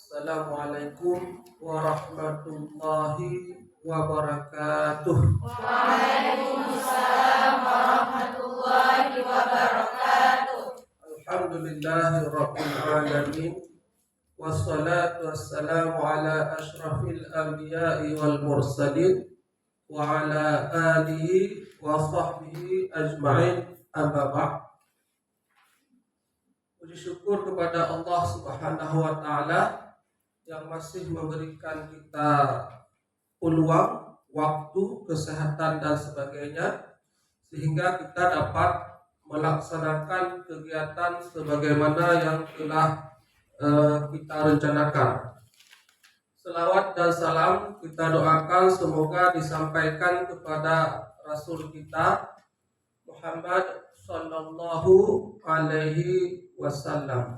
Assalamualaikum warahmatullahi wabarakatuh. Waalaikumsalam warahmatullahi wabarakatuh. Alhamdulillahi rabbil alamin. Wassalatu wassalamu ala ashrafil anbiya'i wal mursalin wa ala alihi wa sahbihi ajma'in, amma ba'd. Puji syukur kepada Allah Subhanahu wa taala yang masih memberikan kita peluang, waktu, kesehatan dan sebagainya sehingga kita dapat melaksanakan kegiatan sebagaimana yang telah kita rencanakan. Selawat dan salam kita doakan semoga disampaikan kepada Rasul kita Muhammad sallallahu alaihi wasallam.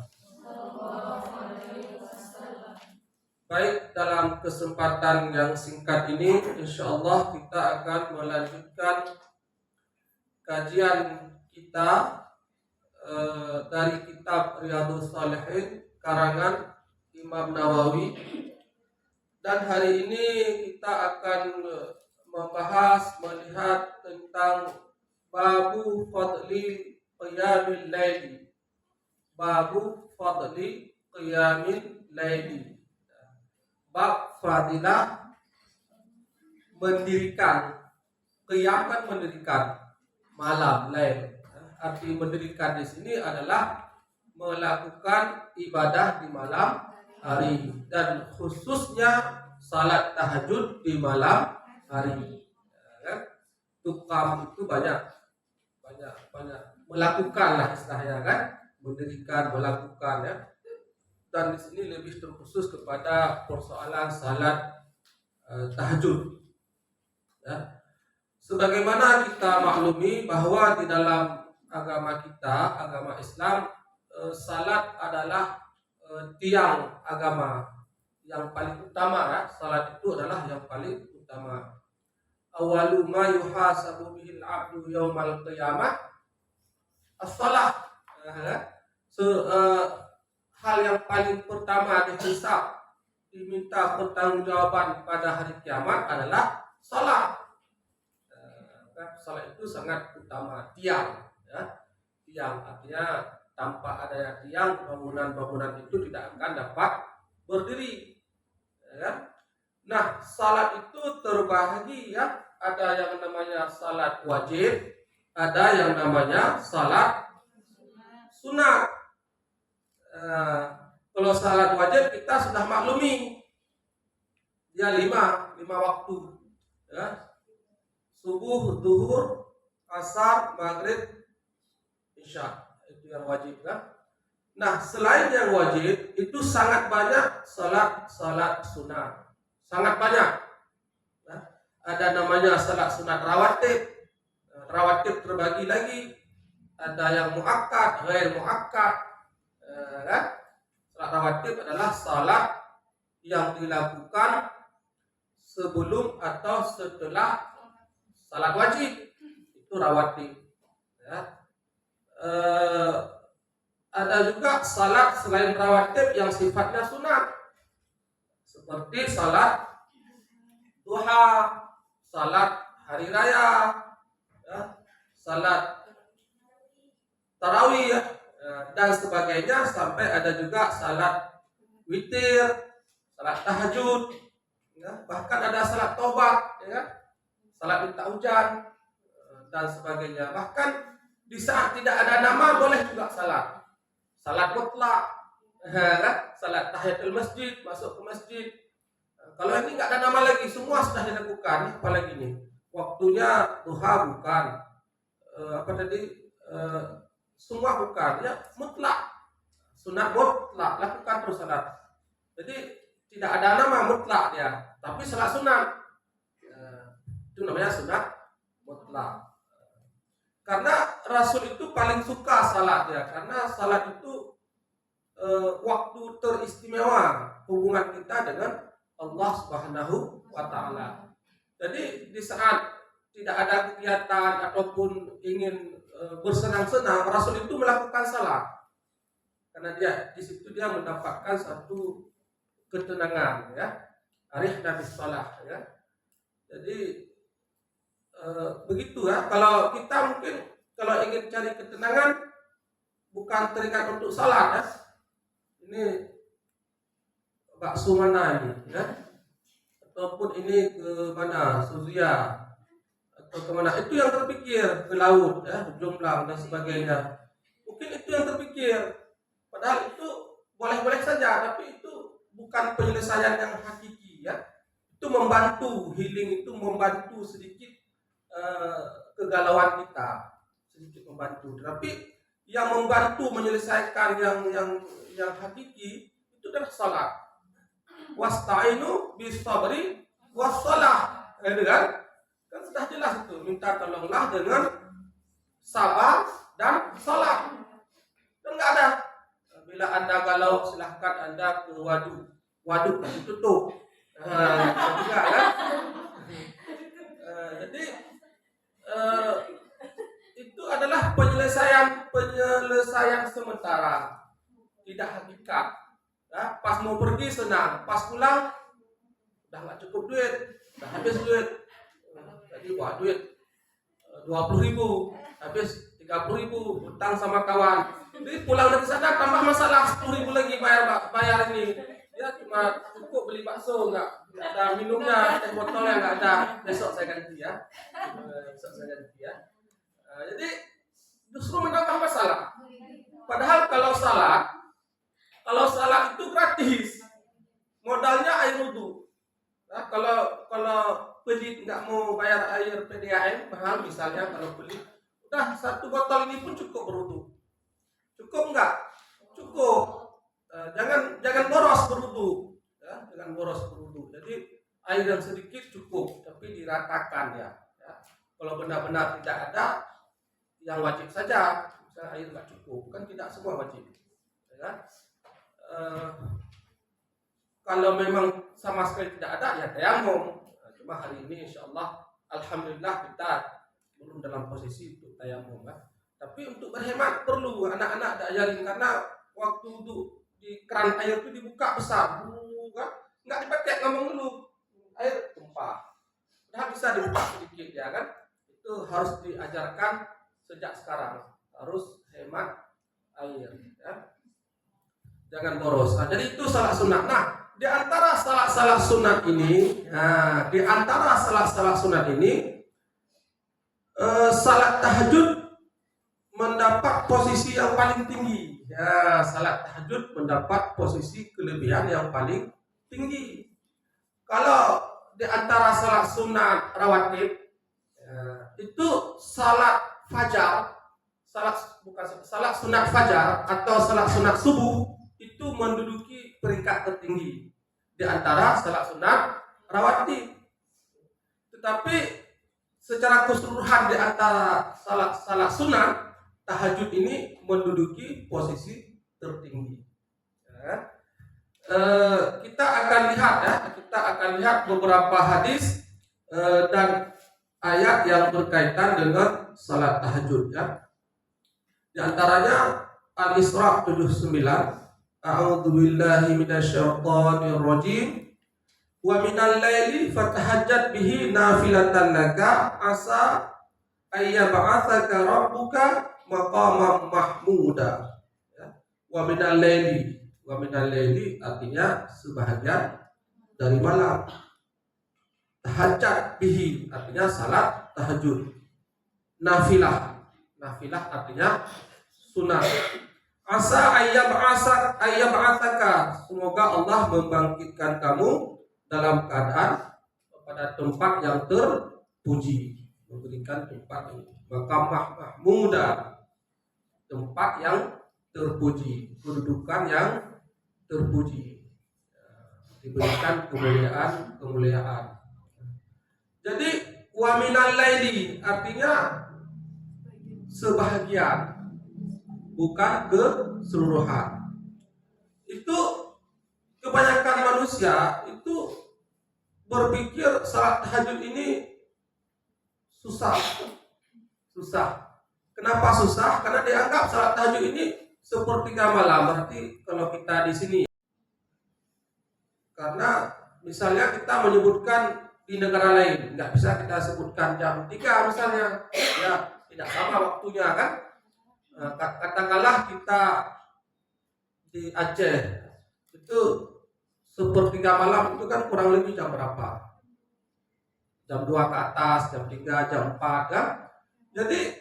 Baik, dalam kesempatan yang singkat ini insyaallah kita akan melanjutkan kajian kita dari kitab Riyadhus Shalihin karangan Imam Nawawi. Dan hari ini kita akan melihat tentang babu fadli qiyamil laili. Babu fadli qiyamil laili. Bab fadilah mendirikan. Qiyam kan mendirikan malam, lail. Arti mendirikan di sini adalah melakukan ibadah di malam hari dan khususnya salat tahajud di malam hari. Tukam itu banyak melakukan lah istilahnya kan, mendirikan, melakukan ya. Dan di sini lebih terkhusus kepada persoalan salat tahajud. Ya. Sebagaimana kita maklumi bahwa di dalam agama kita, agama Islam, salat adalah tiang agama yang paling utama. Ya. Salat itu adalah yang paling utama. Awalu ma yuhasabu bihil abdu yaumal qiyamah as-salat. Hal yang paling pertama dihisab, diminta pertanggungjawaban pada hari kiamat adalah salat. Salat itu sangat utama, tiang. Ya. Tiang artinya tanpa adanya tiang, bangunan-bangunan itu tidak akan dapat berdiri. Ya. Nah, salat itu terbagi ya, ada yang namanya salat wajib, ada yang namanya salat sunat. Kalau salat wajib kita sudah maklumi, dia lima waktu, ya. Subuh, zuhur, asar, maghrib, isya, itu yang wajib kan. Nah, selain yang wajib itu sangat banyak salat sunat, sangat banyak. Ya. Ada namanya salat sunat rawatib. Rawatib terbagi lagi, ada yang muakkad, ghair muakkad. Kan? Salat rawatib adalah salat yang dilakukan sebelum atau setelah salat wajib, itu rawatib. Ya. Ada juga salat selain rawatib yang sifatnya sunat, seperti salat duha, salat hari raya, ya, salat tarawih, ya, dan sebagainya, sampai ada juga salat witir, salat tahajud, ya, bahkan ada salat tobat, ya, salat minta hujan dan sebagainya. Bahkan di saat tidak ada nama boleh juga salat. Salat mutlak, salat tahiyatul masjid, masuk ke masjid. Kalau ini nggak ada nama lagi, semua sudah dilakukan. Apalagi ini waktunya duha bukan, semua bukan, ya, mutlak, sunat mutlak, lakukan terus salat. Jadi tidak ada nama mutlak dia, tapi salat sunat. Itu namanya sunat mutlak. Karena Rasul itu paling suka salat ya, karena salat itu waktu teristimewa hubungan kita dengan Allah Subhanahu wa taala. Jadi di saat tidak ada kegiatan ataupun ingin bersenang-senang, Rasul itu melakukan salat. Karena dia di situ dia mendapatkan satu ketenangan ya. Arihna bis shalah ya. Jadi begitu ya. Kalau kita mungkin kalau ingin cari ketenangan bukan teringat untuk salat ya. Ini bakso mana ini ya? Ataupun ini ke mana? Suria atau ke mana? Itu yang terpikir, ke laut ya, jomblang dan sebagainya. Mungkin itu yang terpikir. Padahal itu boleh-boleh saja, tapi itu bukan penyelesaian yang hakiki ya. Itu membantu healing, itu membantu sedikit kegalauan kita, sedikit membantu. Tapi yang membantu menyelesaikan yang hakiki itu adalah salat. Wasta'inu bis sabri was shalah. Kan sudah jelas itu, minta tolonglah dengan sabar dan salat. Dan enggak ada. Bila Anda galau silahkan Anda ke waduk. Waduk ditutup. Juga kan? Jadi itu adalah penyelesaian sementara, tidak hakikat. Ya, pas mau pergi senang, pas pulang udah nggak cukup duit, udah habis duit. Jadi bawa duit 20.000, habis 30.000, utang sama kawan. Jadi pulang dari sana tambah masalah 10.000 lagi bayar ini. Ya cuma cukup beli bakso, nggak ada minumnya, teh botolnya nggak ada. Besok saya ganti ya. Jadi justru menambah masalah. Padahal kalau salat itu gratis, modalnya air wudhu. Nah, kalau pelit nggak mau bayar air PDAM mahal misalnya, kalau pelit udah 1 botol ini pun cukup berwudhu. Cukup nggak? Cukup. Jangan boros berwudhu, ya, jangan boros berwudhu. Jadi air yang sedikit cukup, tapi diratakan ya. Kalau benar-benar tidak ada, yang wajib saja. Misalnya air nggak cukup, kan tidak semua wajib. Ya. Kalau memang sama sekali tidak ada, ya tayamum. Cuma hari ini insyaallah alhamdulillah kita belum dalam posisi untuk tayamum kan. Tapi untuk berhemat perlu anak-anak diajarin, karena waktu duduk di keran air itu dibuka besar, kan? Nggak dipakai ngomong dulu, air tumpah. Nah bisa dibuka sedikit ya kan. Itu harus diajarkan sejak sekarang, harus hemat air ya. Jangan boros. Nah, jadi itu salat sunat. Nah, di antara salat sunat ini, salat tahajud mendapat posisi yang paling tinggi. Ya, salat tahajud mendapat posisi kelebihan yang paling tinggi. Kalau di antara salat sunat rawatib, itu salat fajar, salat sunat fajar atau salat sunat subuh itu menduduki peringkat tertinggi di antara salat sunat rawatib. Tetapi secara keseluruhan di antara salat sunat tahajud ini menduduki posisi tertinggi. Ya. Kita akan lihat beberapa hadis dan ayat yang berkaitan dengan salat tahajud ya. Di antaranya Al-Isra 79, A'udzubillahi minasyaitonir rajim. Wa minal laili fatahajjat bihi nafilatan laka asa ayyab'atsaka rabbuka maqaman mahmuda. Ya. Wa minal laili artinya sebahagian dari malam. Tahajjat bihi artinya salat tahajud. Nafilah artinya sunat. Asa ayyab'atsaka, semoga Allah membangkitkan kamu dalam keadaan pada tempat yang terpuji, memberikan tempat yang maqam mahmuda, tempat yang terpuji, kedudukan yang terpuji, diberikan kemuliaan. Jadi wa minal laili artinya sebahagian, bukan keseluruhan. Itu kebanyakan manusia itu berpikir salat tahajud ini susah. Kenapa susah? Karena dianggap salat tahajud ini sepertiga malam. Berarti kalau kita di sini Karena misalnya kita menyebutkan di negara lain, nggak bisa kita sebutkan jam 3 misalnya, ya tidak sama waktunya kan. Katakanlah kita di Aceh itu sepertiga malam itu kan kurang lebih jam berapa? Jam 2 ke atas, jam 3, jam 4 kan. Jadi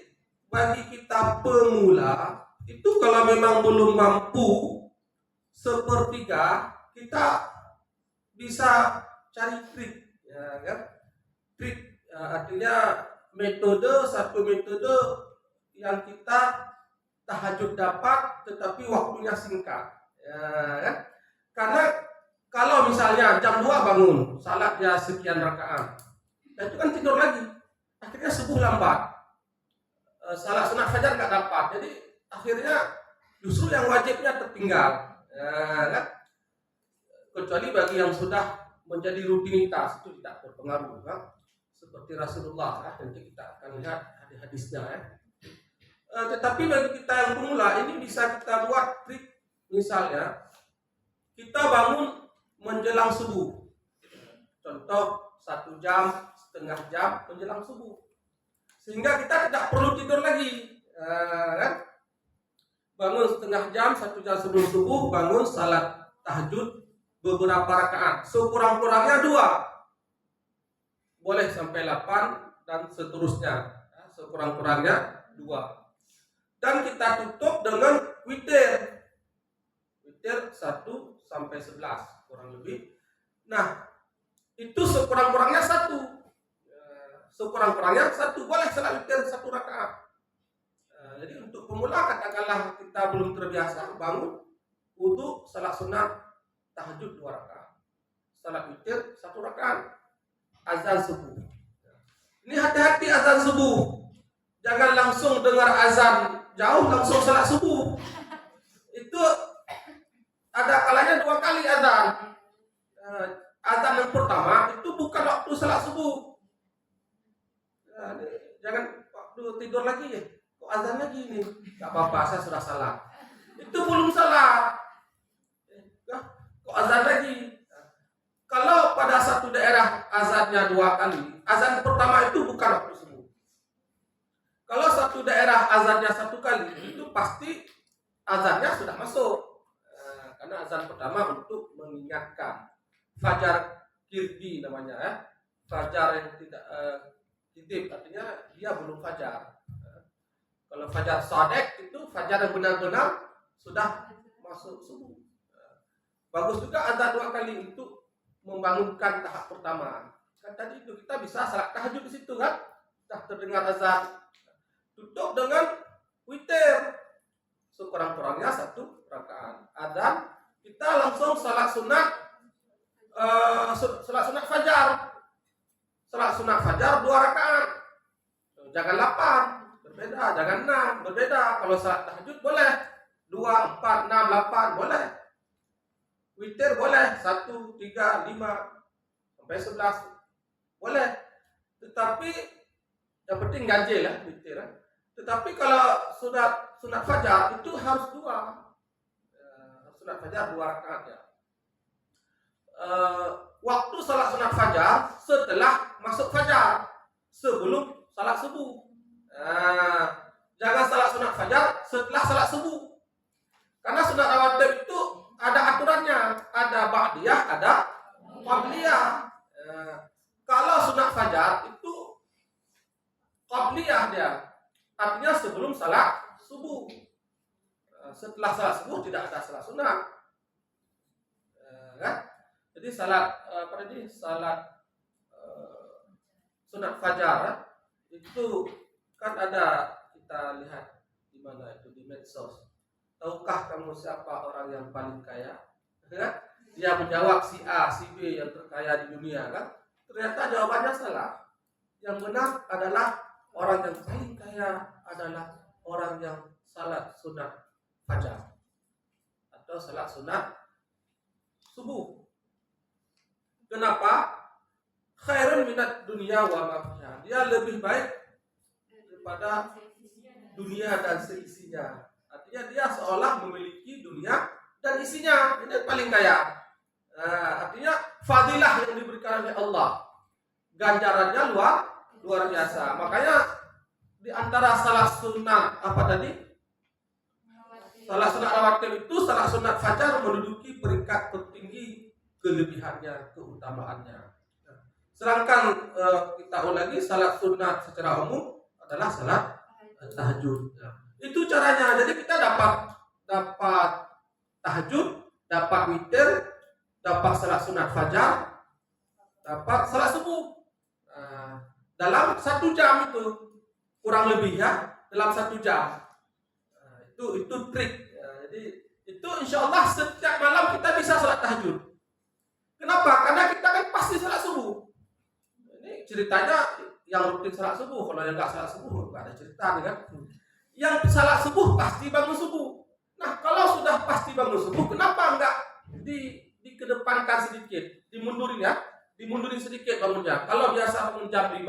bagi kita pemula itu kalau memang belum mampu sepertiga, kita bisa cari trik, ya kan? Trik artinya satu metode yang kita tahajud dapat tetapi waktunya singkat, ya kan? Karena kalau misalnya jam 2 bangun, salat ya sekian rakaat, dan itu kan tidur lagi, akhirnya subuh lambat, salat sunat fajar nggak dapat, jadi akhirnya justru yang wajibnya tertinggal, ya kan? Kecuali bagi yang sudah menjadi rutinitas itu tidak berpengaruh, kan? Seperti Rasulullah, ya. Nanti kita akan lihat hadis-hadisnya, ya. Tetapi bagi kita yang pemula ini bisa kita buat trik, misalnya kita bangun menjelang subuh, contoh 1 jam, setengah jam menjelang subuh, sehingga kita tidak perlu tidur lagi, kan? Bangun setengah jam, 1 jam sebelum subuh, bangun salat tahajud beberapa rakaat, sekurang-kurangnya 2, boleh sampai 8 dan seterusnya, sekurang-kurangnya 2. Dan kita tutup dengan witir 1 sampai 11 kurang lebih. Nah, itu sekurang-kurangnya 1. Sekurang-kurangnya 1, boleh salat witir 1 rakaat. Jadi untuk pemula katakanlah kita belum terbiasa, bangun, wudu, salat sunat tahajud 2 rakaat, salat witir 1 rakaat, azan subuh. Ini hati-hati azan subuh. Jangan langsung dengar azan jauh langsung salat subuh. Itu ada kalanya 2 kali azan. Azan yang pertama itu bukan waktu salat subuh. Jangan waktu tidur lagi ya. Kok azan lagi nih? Gak apa-apa, saya sudah salat. Itu belum salat. Kok azan lagi? Kalau pada satu daerah azannya 2 kali, azan pertama itu bukan waktu subuh. Kalau satu daerah azannya 1 kali, itu pasti azannya sudah masuk. Karena azan pertama untuk mengingatkan. Fajar kirdi namanya, ya. Fajar yang tidak titip, artinya dia belum fajar. Kalau fajar sadek itu fajar yang benar-benar sudah masuk subuh. Bagus juga azan 2 kali untuk membangunkan tahap pertama. Kan tadi itu kita bisa salat tahajud di situ kan? Sudah terdengar azan. Tutup dengan witir. Sekurang-kurangnya 1 rakaat. Azan, kita langsung salat sunat fajar. Salat sunat fajar 2 rakaat. Jangan 8, berbeda. Jangan 6, berbeda. Kalau salat tahajud boleh 2, 4, 6, 8 boleh. Witir boleh 1, 3, 5 sampai 11 boleh. Tetapi yang penting ganjil lah witir. Tetapi kalau sudah sunat fajar itu harus 2. Sunat fajar 2 rakaat ya. Waktu salat sunat fajar setelah masuk fajar, sebelum salat subuh. Jangan salat sunat fajar setelah salat subuh. Karena sunat rawatib itu ada aturannya, ada ba'diyah, ada qabliyah. Kalau sunat fajar itu qabliyah dia, artinya sebelum salat subuh. Setelah salat subuh tidak ada salat sunat. Kan? Jadi salat salat sunat fajar itu kan ada, kita lihat di mana itu di medsos. Tahukah kamu siapa orang yang paling kaya? Kan? Dia menjawab si A, si B yang terkaya di dunia kan? Ternyata jawabannya salah. Yang benar adalah orang yang paling kaya adalah orang yang salat sunat fajar atau salat sunat subuh. Kenapa? Khairun minat dunia wa ma fiha. Dia lebih baik daripada dunia dan seisinya. Artinya dia seolah memiliki dunia dan isinya. Ini paling kaya. Artinya fadilah yang diberikan oleh Allah, ganjarannya luar biasa. Makanya di antara salat sunat apa tadi? Salat sunat rawatib itu salat sunat fajar menduduki peringkat tertinggi kelebihannya, keutamaannya. Sedangkan kita ulangi salat sunat secara umum adalah salat tahajud. Itu caranya. Jadi kita dapat tahajud, dapat witir, dapat salat sunat fajar, dapat salat subuh. Dalam 1 jam itu kurang lebih ya, dalam 1 jam. Itu trik. Jadi itu insya Allah setiap malam kita bisa salat tahajud. Kenapa? Karena kita kan pasti salat subuh. Ini ceritanya yang rutin salat subuh. Kalau yang nggak salat subuh nggak ada cerita nih kan. Yang salat subuh pasti bangun subuh. Nah kalau sudah pasti bangun subuh, kenapa nggak dikedepankan sedikit, dimundurin sedikit bangunnya. Kalau biasa bangun jam 5,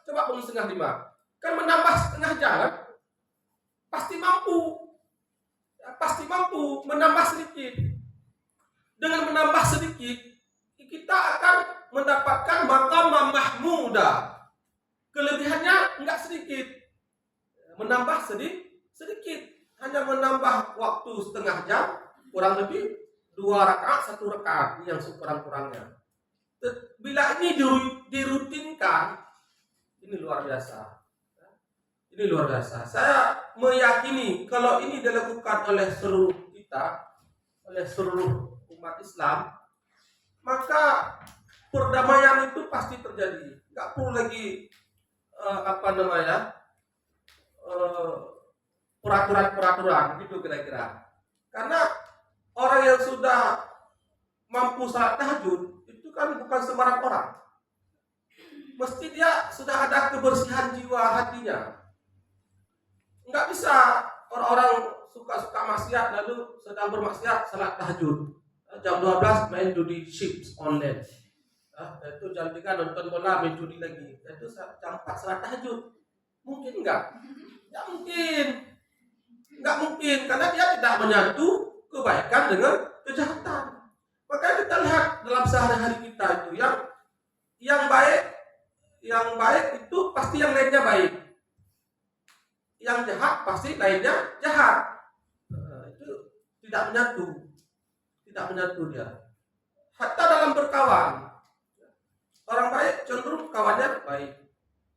coba bangun setengah 5. Kan menambah setengah jam kan? Pasti mampu menambah sedikit. Dengan menambah sedikit, kita akan mendapatkan maqam mahmudah. Kelebihannya enggak sedikit. Menambah sedikit. Hanya menambah waktu setengah jam, kurang lebih 2 rakaat, 1 rakaat. Ini yang sekurang-kurangnya. Bila ini dirutinkan, ini luar biasa. Ini luar biasa. Saya meyakini kalau ini dilakukan oleh seluruh kita, oleh seluruh umat Islam, maka perdamaian itu pasti terjadi. Nggak perlu lagi peraturan gitu kira-kira. Karena orang yang sudah mampu salat tahajud itu kan bukan sembarang orang. Mesti dia sudah ada kebersihan jiwa hatinya. Nggak bisa orang-orang suka-suka maksiat lalu sedang bermaksiat salat tahajud. Jam 12 main judi chips online. Itu jam 3 nonton bola main judi lagi. Itu jam 4 salat tahajud. Mungkin enggak? Nggak mungkin. Nggak mungkin karena dia tidak menyatu kebaikan dengan kejahatan. Makanya kita lihat dalam sehari-hari kita itu yang baik itu pasti yang lainnya baik. Yang jahat pasti lainnya jahat. Itu tidak menyatu dia. Hatta dalam berkawan, orang baik cenderung kawannya baik,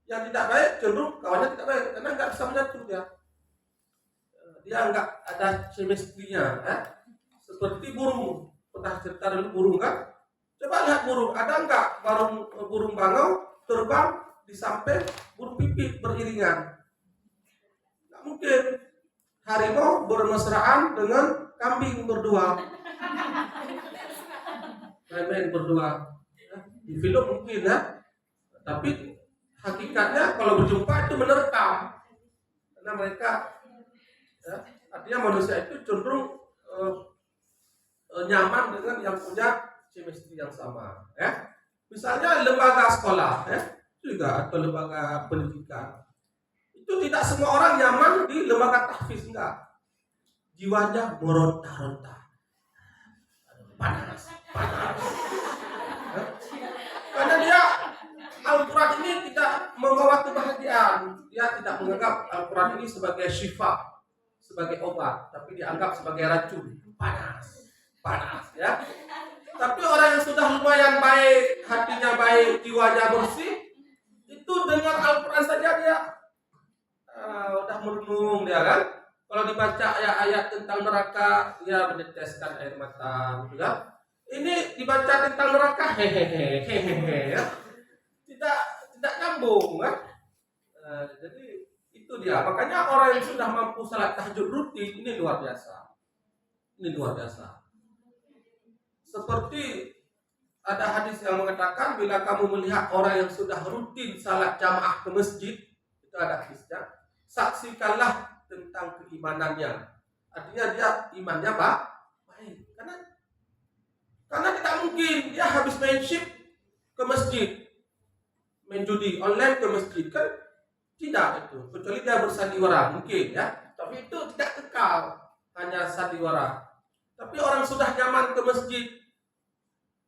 yang tidak baik cenderung kawannya tidak baik, karena nggak bisa menyatu dia. Dia nggak ada chemistry-nya. Seperti burung, pernah cerita dulu burung kan? Coba lihat burung, ada nggak burung bangau terbang di samping burung pipit beriringan? Mungkin harimau bermesraan dengan kambing berdua, main berdua. Di film mungkin ya, tapi hakikatnya kalau berjumpa itu menerkam, karena mereka artinya manusia itu cenderung nyaman dengan yang punya chemistry yang sama. Misalnya lembaga sekolah, juga atau lembaga pendidikan. Itu tidak semua orang nyaman di lembaga tahfiz, enggak. Jiwanya meronta-ronta. Panas. Karena dia Al-Quran ini tidak membawa kebahagiaan. Dia tidak menganggap Al-Quran ini sebagai syifa, sebagai obat, tapi dianggap sebagai racun. Panas ya. Tapi orang yang sudah lumayan baik, hatinya baik, jiwanya bersih, itu dengar Al-Quran saja dia udah merenung dia kan. Kalau dibaca ayat-ayat tentang neraka, dia meneteskan air mata, gitu kan. Ini dibaca tentang neraka, hehehe, ya. Tidak nyambung kan. Jadi itu dia. Makanya orang yang sudah mampu salat tahajud rutin ini luar biasa. Seperti ada hadis yang mengatakan bila kamu melihat orang yang sudah rutin salat jamaah ke masjid, itu ada hadisnya, saksikanlah tentang keimanannya. Artinya dia imannya baik. Karena tidak mungkin dia habis main shift ke masjid, main judi online ke masjid kan tidak itu. Kecuali dia bersandiwara mungkin ya. Tapi itu tidak kekal hanya sandiwara. Tapi orang sudah nyaman ke masjid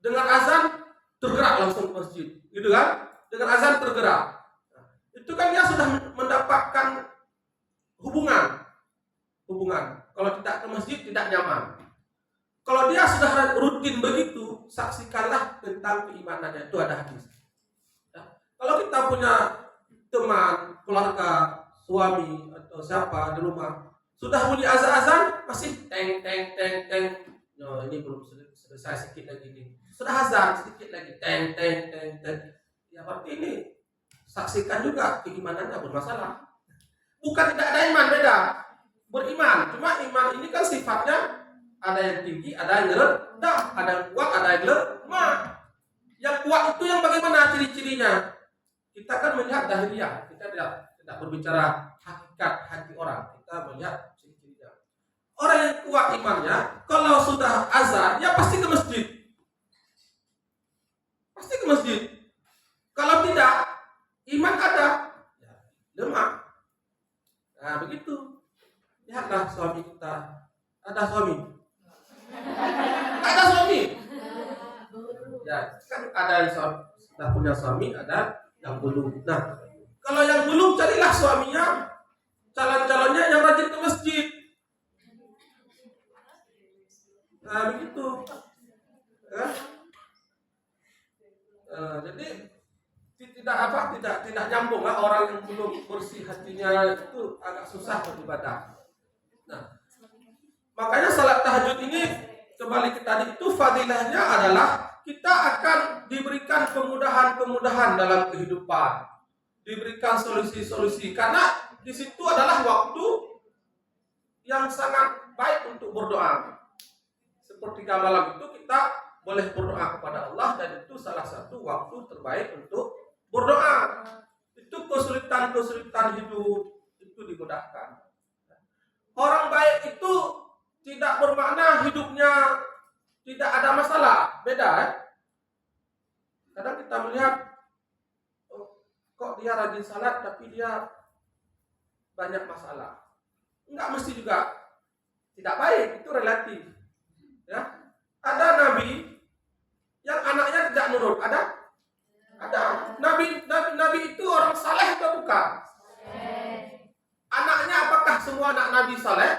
Dengar azan tergerak langsung ke masjid, gitu kan? Dengan azan tergerak. Itu kan dia sudah mendapatkan hubungan. Kalau tidak ke masjid tidak nyaman. Kalau dia sudah rutin begitu, saksikanlah tentang keimanannya. Itu ada hadis. Ya. Kalau kita punya teman, keluarga, suami atau siapa di rumah sudah bunyi azan masih teng teng teng teng. No, ini belum selesai, sedikit lagi nih. Sudah azan sedikit lagi teng teng teng teng. Ya berarti ini saksikan juga keimanannya bermasalah. Bukan tidak ada iman, beda. Beriman, cuma iman ini kan sifatnya ada yang tinggi, ada yang rendah, ada yang kuat, ada yang lemah. Yang kuat itu yang bagaimana ciri-cirinya? Kita kan melihat dahiliyah, kita tidak berbicara hakikat hati orang, kita melihat ciri-cirinya. Orang yang kuat imannya, kalau sudah azan, ya pasti ke masjid. Pasti ke masjid. Kalau tidak, iman ada, ya, lemah. Nah begitu. Lihatlah suami kita. Ada suami. Ada suami. Ya kan ada yang sudah punya suami, ada yang belum. Nah kalau yang belum, carilah suaminya, calon-calonnya yang rajin ke masjid. Nah begitu. Ya. Jadi tidak nyambung lah, orang yang belum bersih hatinya itu agak susah beribadah. Nah, makanya salat tahajud ini kembali ke tadi itu fadilahnya adalah kita akan diberikan kemudahan-kemudahan dalam kehidupan, diberikan solusi-solusi karena di situ adalah waktu yang sangat baik untuk berdoa. Sepertiga malam itu kita boleh berdoa kepada Allah dan itu salah satu waktu terbaik untuk berdoa. Itu kesulitan-kesulitan hidup itu dimudahkan. Orang baik itu tidak bermakna hidupnya tidak ada masalah, beda. Kadang kita melihat kok dia rajin salat tapi dia banyak masalah. Enggak mesti juga tidak baik, itu relatif. Ya. Ada nabi yang anaknya tidak nurut, ada? Nabi itu orang saleh atau bukan? Anaknya apakah semua anak nabi saleh?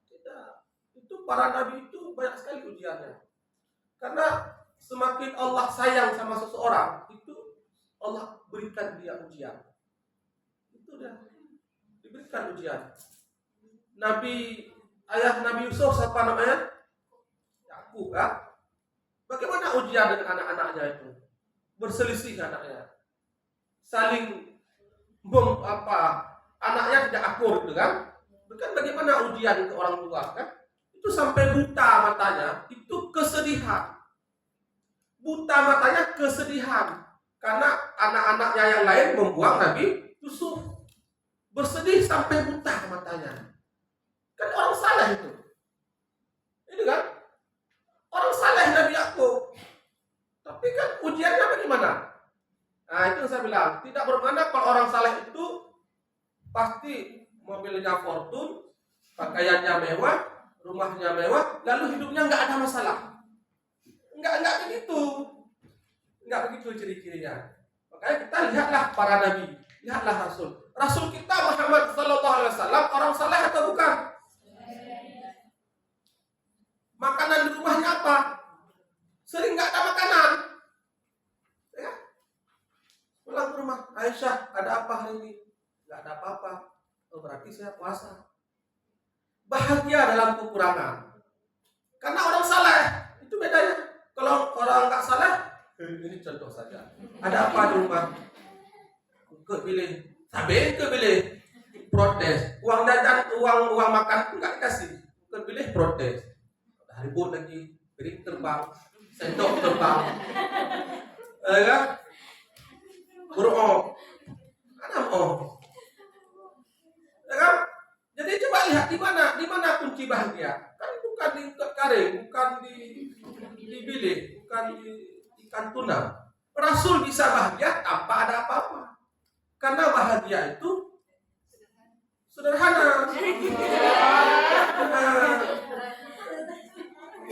Tidak. Itu para nabi itu banyak sekali ujiannya. Karena semakin Allah sayang sama seseorang, itu Allah berikan dia ujian. Itu dia diberikan ujian. Ayah Nabi Yusuf siapa namanya? Yakub, ya? Bagaimana ujian dengan anak-anaknya itu? Berselisih anaknya, saling anaknya tidak akur, gitu kan? Bukan bagaimana ujian ke orang tua, kan? Itu sampai buta matanya, itu kesedihan. Buta matanya kesedihan karena anak-anaknya yang lain membuang Nabi Yusuf. Bersedih sampai buta matanya. Kan orang saleh itu. Itu kan? Orang saleh Nabi Yakub. Tapi kan ujiannya bagaimana? Nah itu saya bilang, tidak bermakna kalau orang saleh itu pasti mobilnya Fortune, pakaiannya mewah, rumahnya mewah, lalu hidupnya nggak ada masalah. Nggak begitu. Nggak begitu ciri-cirinya. Makanya kita lihatlah para nabi, lihatlah Rasul. Rasul kita Muhammad SAW orang saleh atau bukan? Makanan di rumahnya apa? Sering nggak ada makanan. Ya. Pulang ke rumah, Aisyah, ada apa hari ini? Nggak ada apa-apa. Oh, berarti saya puasa. Bahagia dalam kekurangan. Karena orang saleh itu bedanya. Kalau orang nggak saleh, ini contoh saja. Ada apa di rumah? Kebeli, sampai kebeli, protes. Uang jajan, uang makan pun nggak dikasih. Kebeli protes. Ribut lagi, piring terbang, sendok terbang, kan? Buruk, ada kan? Jadi coba lihat di mana kunci bahagia. Kan bukan di karing, bukan di bilik, bukan di ikan tuna. Rasul bisa bahagia tanpa ada apa-apa. Karena bahagia itu sederhana.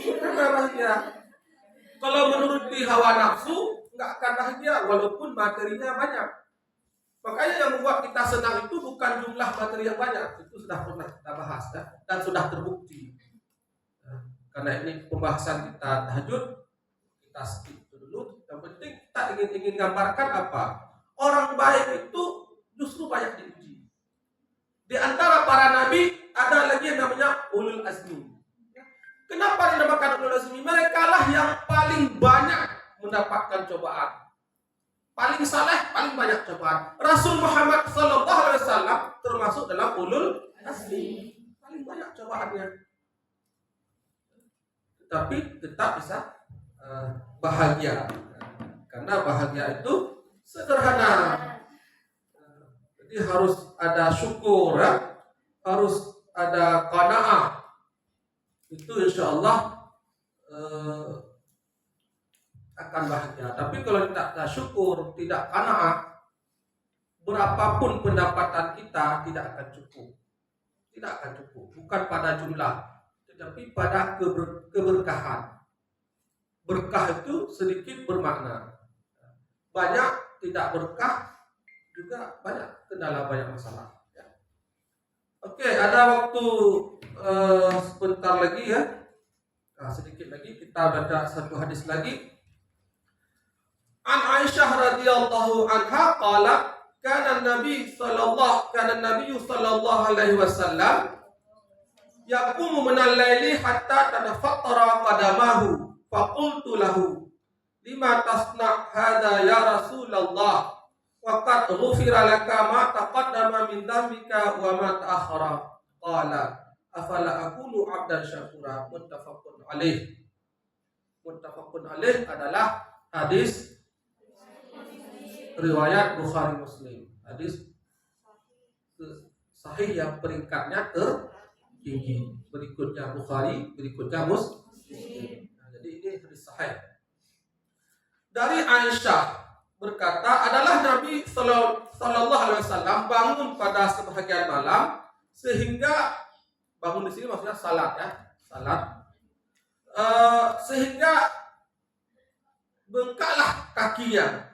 Karena bahagia. Kalau menuruti hawa nafsu, nggak akan bahagia walaupun materinya banyak. Makanya yang membuat kita senang itu bukan jumlah materi yang banyak. Itu sudah pernah kita bahas ya, dan sudah terbukti. Karena ini pembahasan kita tahajud, kita skip dulu. Yang penting kita ingin gambarkan apa? Orang baik itu justru banyak diuji. Di antara para nabi ada lagi yang namanya ulul azmi. Kenapa dinamakan ulul azmi? Mereka lah yang paling banyak mendapatkan cobaan. Paling saleh, paling banyak cobaan. Rasul Muhammad SAW termasuk dalam ulul azmi. Paling banyak cobaannya. Tetapi tetap bisa bahagia. Karena bahagia itu sederhana. Jadi harus ada syukur, ya? Harus ada qanaah. Itu insya Allah akan bahagia. Tapi kalau tidak ada syukur, tidak qanaah, berapapun pendapatan kita tidak akan cukup. Tidak akan cukup. Bukan pada jumlah, tetapi pada keberkahan. Berkah itu sedikit bermakna. Banyak tidak berkah juga banyak kendala, banyak masalah. Ya. Oke, ada waktu sebentar lagi ya. Nah, sedikit lagi kita baca satu hadis lagi. An Aisyah radhiyallahu anha qalat kana Nabi sallallahu alaihi wasallam yaqumu min al-laili hatta tadafattara qadamahu faqultu lahu lima tasna hadha ya Rasulullah wa qad ghufira laka ma taqaddama min dhanbika wa ma ta'akhkhara qala afala akunu 'abdan syakura. Muttafaqun alaih adalah hadis riwayat Bukhari Muslim. Hadis sahih yang peringkatnya tertinggi. Berikutnya Bukhari, berikutnya Muslim. Nah, jadi ini hadis sahih. Dari Aisyah berkata, adalah Nabi sallallahu alaihi wasallam bangun pada sebahagian malam sehingga bangun di sini maksudnya salat ya, salat. Sehingga bengkaklah kakinya.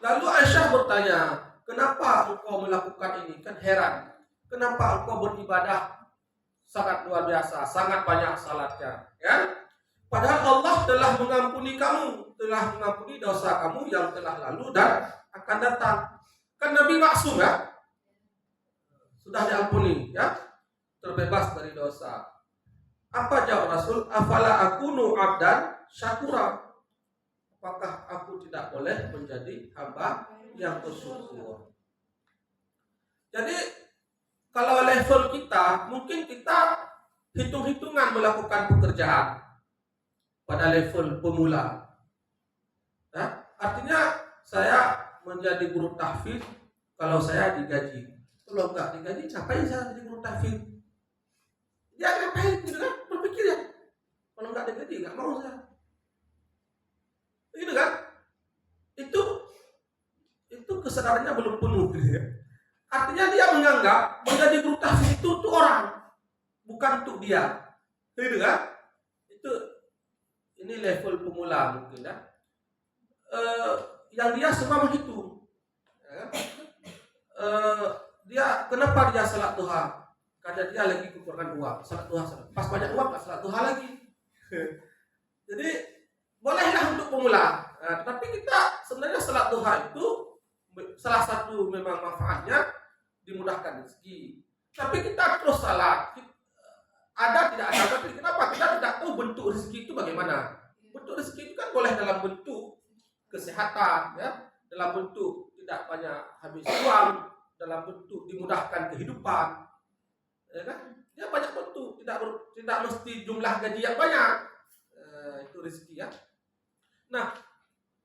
Lalu Aisyah bertanya, kenapa engkau melakukan ini? Kan heran, kenapa engkau beribadah sangat luar biasa, sangat banyak salatnya, ya? Padahal Allah telah mengampuni kamu, telah mengampuni dosa kamu yang telah lalu dan akan datang. Kan Nabi maksum ya, sudah diampuni, ya, terbebas dari dosa. Apa jawab Rasul? Afala akunu abdan syakura. Apakah aku tidak boleh menjadi hamba yang bersyukur? Jadi kalau level kita, mungkin kita hitung-hitungan melakukan pekerjaan pada level pemula. Nah, artinya saya menjadi guru tahfidz kalau saya digaji. Kalau enggak digaji, ngapain saya jadi guru tahfidz? Ya ngapain gitu kan? Berpikir ya. Kalau enggak digaji, enggak mau saya. Begitu kan? Itu kesadarannya belum penuh gitu ya. Artinya dia menganggap menjadi guru tahfidz itu untuk orang, bukan untuk dia. Begitu kan? Ini level pemula mungkin ya. Yang dia semua menghitung. Ya. Dia kenapa dia salat duha? Karena dia lagi kekurangan uang. Salat duha, pas banyak uang nggak salat duha lagi. Jadi bolehlah untuk pemula. Nah, tapi kita sebenarnya salat duha itu salah satu memang manfaatnya dimudahkan rezeki. Tapi kita terus salat. Ada tidak ada, tapi kenapa kita tidak tahu bentuk rezeki itu bagaimana? Bentuk rezeki itu kan boleh dalam bentuk kesehatan, ya, dalam bentuk tidak banyak habis uang, dalam bentuk dimudahkan kehidupan, ya kan? Dia banyak bentuk, tidak mesti jumlah gaji yang banyak. Itu rezeki ya. Nah,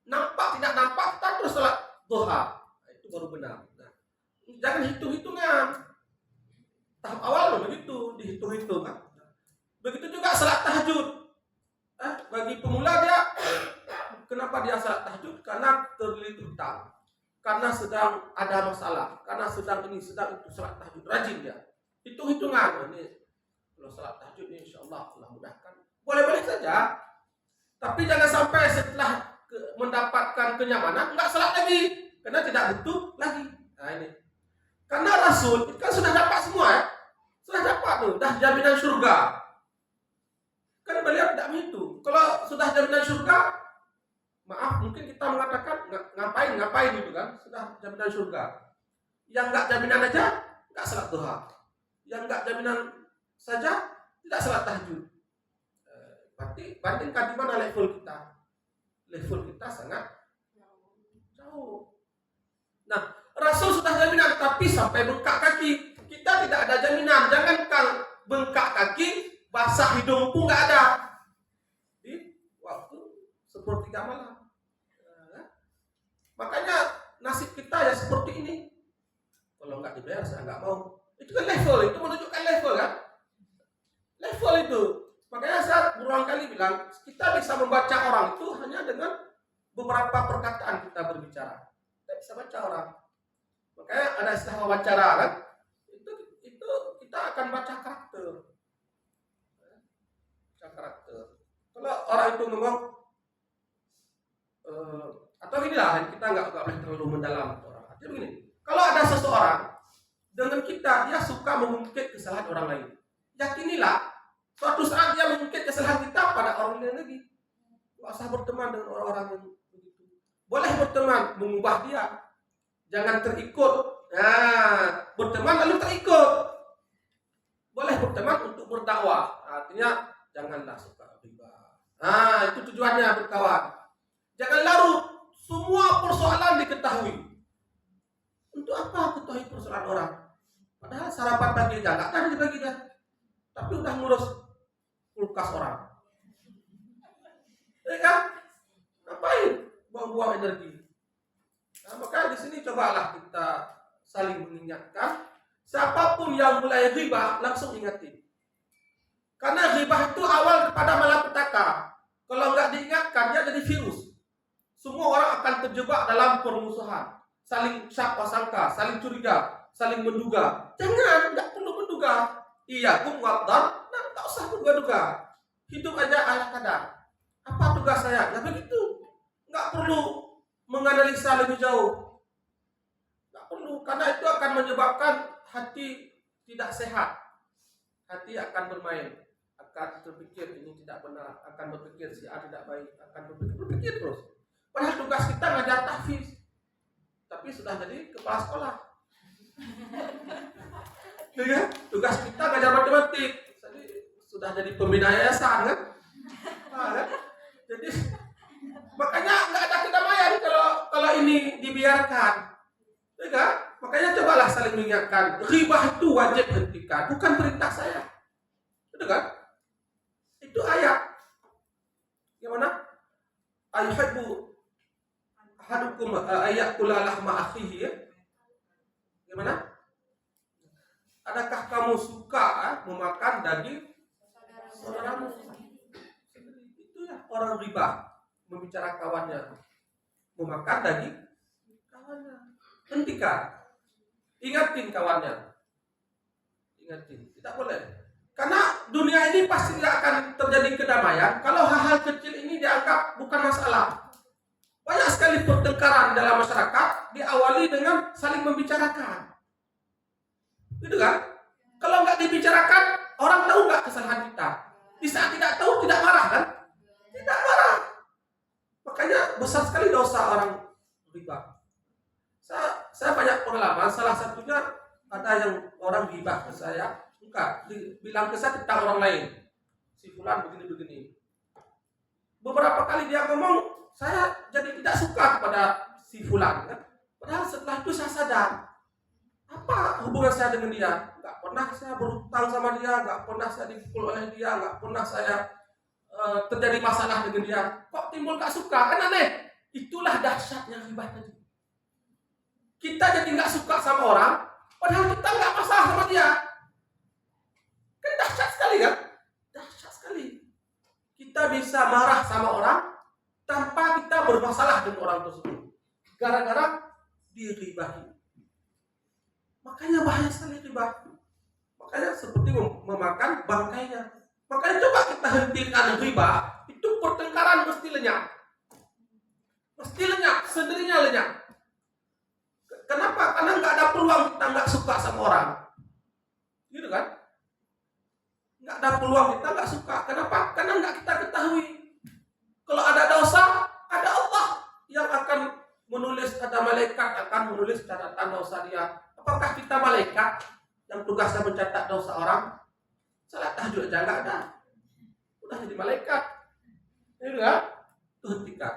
nampak tidak nampak kita terus salat duha, itu baru benar. Nah, jangan hitung-hitungan. Tahap awal begitu, dihitung-hitung kan. Begitu juga salat tahajud. Bagi pemula dia, kenapa dia salat tahajud? Karena terlilit hutang, karena sedang ada masalah, karena sedang itu salat tahajud, rajin dia. Hitung-hitungan ini kalau salat tahajud ini insyaallah Allah mudahkan. Boleh-boleh saja. Tapi jangan sampai setelah mendapatkan kenyamanan nggak salat lagi, karena tidak butuh lagi. Nah ini, karena Rasul kan sudah dapat semua ya, sudah dapat tuh, dah jaminan surga. Kan beliau tidak begitu. Kalau sudah jaminan surga, maaf mungkin kita mengatakan ngapain gitu kan, sudah jaminan surga. Yang nggak jaminan aja nggak salat duha, yang nggak jaminan saja tidak salat tahajud. Berarti bandingkan di mana level kita? Level kita sangat jauh. Nah, Rasul sudah jaminan, tapi sampai bengkak kaki kita tidak ada jaminan. Jangankan bengkak kaki, basah hidung pun nggak ada. Di waktu sepertiga malam. Makanya nasib kita ya seperti ini. Kalau nggak dibayar saya nggak mau. Itu kan level, itu menunjukkan level kan? Level itu. Makanya saya berulang kali bilang, kita bisa membaca orang itu hanya dengan beberapa perkataan kita berbicara. Kita bisa baca orang. Makanya ada istilah wawancara kan? Itu kita akan baca karakter. Baca karakter. Kalau orang itu ngomong, atau inilah kita nggak boleh terlalu mendalam orang. Artinya begini, kalau ada seseorang dengan kita, dia suka mengungkit kesalahan orang lain. Yakinilah, suatu saat dia mengungkit kesalahan kita pada orang lain lagi. Gak usah berteman dengan orang-orang yang begitu. Boleh berteman, mengubah dia. Jangan terikut. Nah, berteman lalu terikut. Boleh berteman untuk berdakwah. Artinya, janganlah suka riba. Nah, itu tujuannya berkawan. Jangan larut. Semua persoalan diketahui. Untuk apa ketahui persoalan orang? Padahal sarapan pagi aja nggak ada dibagi dia. Tapi udah ngurus kulkas orang. Ya kan? Ngapain buang-buang energi? Nah, maka di sini cobalah kita saling mengingatkan. Siapapun yang mulai ghibah langsung ingatin. Karena ghibah itu awal kepada malapetaka. Kalau nggak diingatkan dia jadi virus. Semua orang akan terjebak dalam permusuhan, saling syak sangka, saling curiga, saling menduga. Jangan, nggak perlu menduga. Iya, kumwadar, nah tak usah duga-duga. Hidup aja ala kadar. Apa tugas saya? Ya begitu. Nggak perlu menganalisa lebih jauh. Nggak perlu, karena itu akan menyebabkan hati tidak sehat. Hati akan bermain, akan berpikir ini tidak benar, akan berpikir si A tidak baik, akan berpikir terus. Padahal tugas kita ngajar tahfiz, tapi sudah jadi kepala sekolah. Ya, tugas kita ngajar matematik, jadi sudah jadi pembina yayasan kan? Kan? Jadi makanya nggak ada kedamaian kalau ini dibiarkan, ya kan? Makanya cobalah saling mengingatkan. Ghibah itu wajib hentikan, bukan perintah saya, itu kan? Itu ayat. Gimana? Ayuhibbu ahadukum ayakula lahma akhihi. Gimana? Adakah kamu suka memakan daging saudaramu? Itulah orang riba, membicara kawannya, memakan daging kawannya. Hentikan, ingatin kawannya, ingatin. Tidak boleh, karena dunia ini pasti tidak akan terjadi kedamaian kalau hal-hal kecil ini dianggap bukan masalah. Banyak sekali pertengkaran dalam masyarakat diawali dengan saling membicarakan. Gitu kan? Kalau nggak dibicarakan, orang tahu nggak kesalahan kita? Di saat tidak tahu, tidak marah kan? Tidak marah. Makanya besar sekali dosa orang riba. Saya banyak pengalaman. Salah satunya ada yang orang riba ke saya, enggak, bilang ke saya tentang orang lain. Si fulan begini-begini. Beberapa kali dia ngomong, saya jadi tidak suka kepada si fulan kan? Padahal setelah itu saya sadar, apa hubungan saya dengan dia? Gak pernah saya berhutang sama dia, gak pernah saya dipukul oleh dia, gak pernah saya terjadi masalah dengan dia. Kok timbul gak suka? Kan aneh. Itulah dahsyatnya ghibah tadi. Kita jadi gak suka sama orang, padahal kita gak masalah sama dia. Kan dahsyat sekali kan? Dahsyat sekali. Kita bisa marah sama orang tanpa kita bermasalah dengan orang tersebut. Gara-gara diribahi. Makanya bahaya sekali riba. Makanya seperti memakan bangkainya. Makanya coba kita hentikan riba itu pertengkaran mesti lenyap. Mesti lenyap, sendirinya lenyap. Kenapa? Karena nggak ada peluang kita nggak suka sama orang. Gitu kan? Nggak ada peluang kita nggak suka. Kenapa? Karena nggak kita ketahui. Kalau ada dosa, ada Allah yang akan menulis, ada malaikat akan menulis catatan dosa dia. Apakah kita malaikat yang tugasnya mencatat dosa orang? Salat tahajud aja nggak ada. Udah jadi malaikat. Itu kan? Itu hentikan.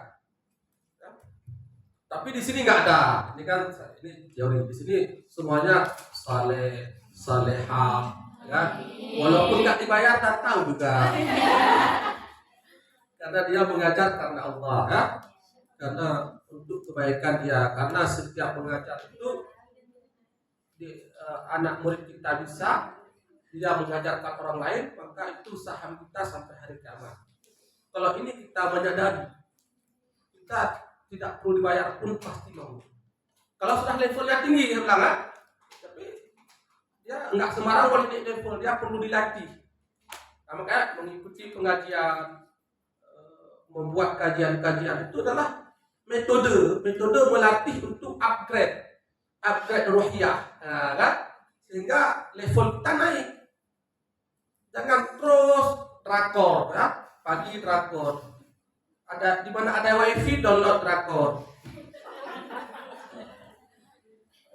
Tapi di sini nggak ada. Ini kan ini teori. Di sini semuanya saleh, salehah, ya. Walaupun nggak dibayar, tak tahu juga. Karena dia mengajar karena Allah, ya. Karena untuk kebaikan dia. Karena setiap mengajar itu anak murid kita bisa, dia mengajarkan orang lain, maka itu saham kita sampai hari kiamat. Kalau ini kita menyadari, kita tidak perlu dibayar pun pasti mau. Kalau sudah levelnya tinggi, dia bilang kan, tapi dia nggak sembarang boleh naik level, dia perlu dilatih. Nah, makanya mengikuti pengajian, membuat kajian-kajian itu adalah metode melatih untuk upgrade ruhiyah, nah, kan? Sehingga level kita naik. Jangan terus drakor, ya? Pagi drakor. Ada di mana ada wifi download drakor.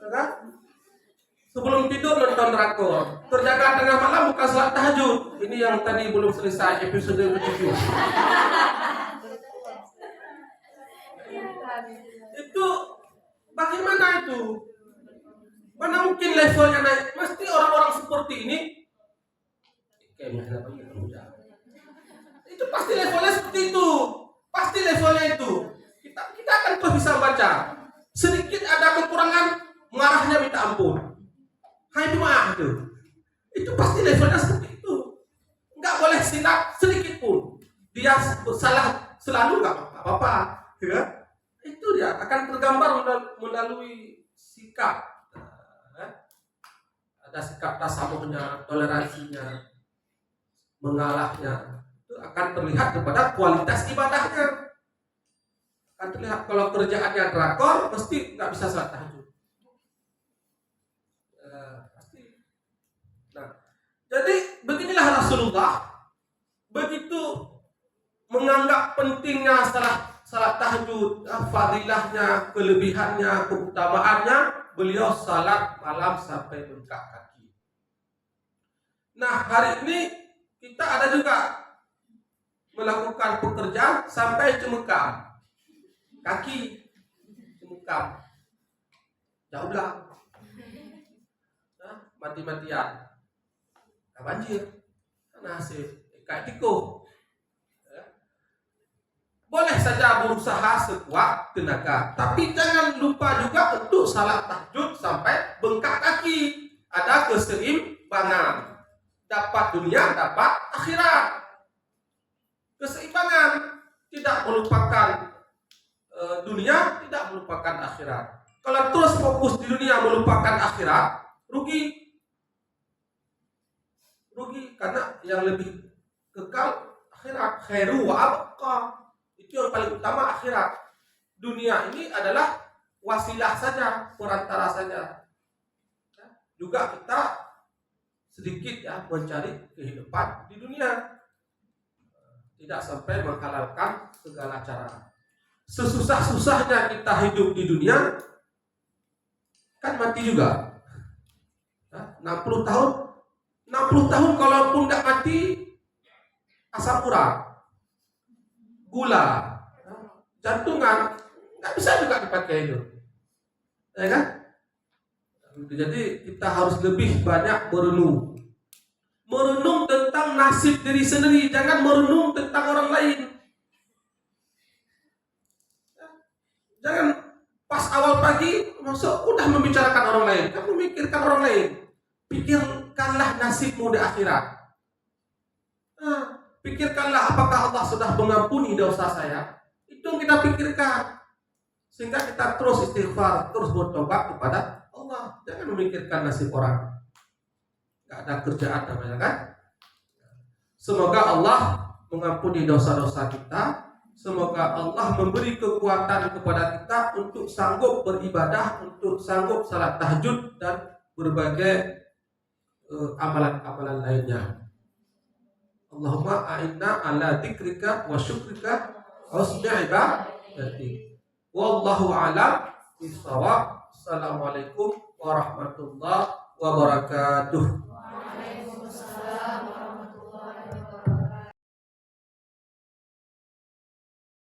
Kan? Sebelum tidur nonton drakor. Terjaga tengah malam bukan salat tahajud. Ini yang tadi belum selesai episode 7. Itu bagaimana itu? Mana mungkin levelnya naik? Mesti orang-orang seperti ini itu pasti levelnya seperti itu. Pasti levelnya itu. Kita akan terus bisa baca. Sedikit ada kekurangan, marahnya minta ampun. Hai maaf itu. Itu pasti levelnya seperti itu. Enggak boleh silap sedikit pun. Dia salah selalu enggak apa-apa. Ya? Itu dia akan tergambar melalui sikap. Ada sikap tasamuhnya, toleransinya, mengalahnya. Itu akan terlihat kepada kualitas ibadahnya. Akan terlihat kalau kerjaannya drakor, pasti nggak bisa salat tahajud. Pasti. Nah, jadi beginilah Rasulullah begitu menganggap pentingnya salat tahajud, fadilahnya, kelebihannya, keutamaannya, beliau salat malam sampai bengkak kaki. Nah, hari ini kita ada juga melakukan pekerjaan sampai cemekam kaki, cemekam jauh belang, mati-matian, banjir, nasib kayak tiko. Boleh saja berusaha sekuat tenaga, tapi jangan lupa juga untuk salat tahajud sampai bengkak kaki. Ada keseimbangan, dapat dunia, dapat akhirat. Keseimbangan, tidak melupakan dunia, tidak melupakan akhirat. Kalau terus fokus di dunia melupakan akhirat, rugi karena yang lebih kekal akhirat. Khairu wa abqa, itu yang paling utama akhirat. Dunia ini adalah wasilah saja, perantara saja. Juga kita sedikit ya mencari kehidupan di dunia. Tidak sampai menghalalkan segala cara. Sesusah-susahnya kita hidup di dunia, kan mati juga. 60 tahun kalaupun nggak mati, asam urat, gula, jantungan, nggak bisa juga dipakai itu, ya kan? Jadi kita harus lebih banyak merenung tentang nasib diri sendiri, jangan merenung tentang orang lain. Jangan pas awal pagi masuk udah membicarakan orang lain, kamu memikirkan orang lain. Pikirkanlah nasibmu di akhirat. Pikirkanlah apakah Allah sudah mengampuni dosa saya. Itu yang kita pikirkan. Sehingga kita terus istighfar, terus bertobat kepada Allah. Jangan memikirkan nasib orang. Gak ada kerjaan namanya kan. Semoga Allah mengampuni dosa-dosa kita. Semoga Allah memberi kekuatan kepada kita untuk sanggup beribadah, untuk sanggup salat tahajud dan berbagai amalan-amalan lainnya. Allahumma a'inna ala dzikrika wa syukrika wa husni ibadatik. Wallahu a'lam bishawab. Assalamualaikum warahmatullahi wabarakatuh.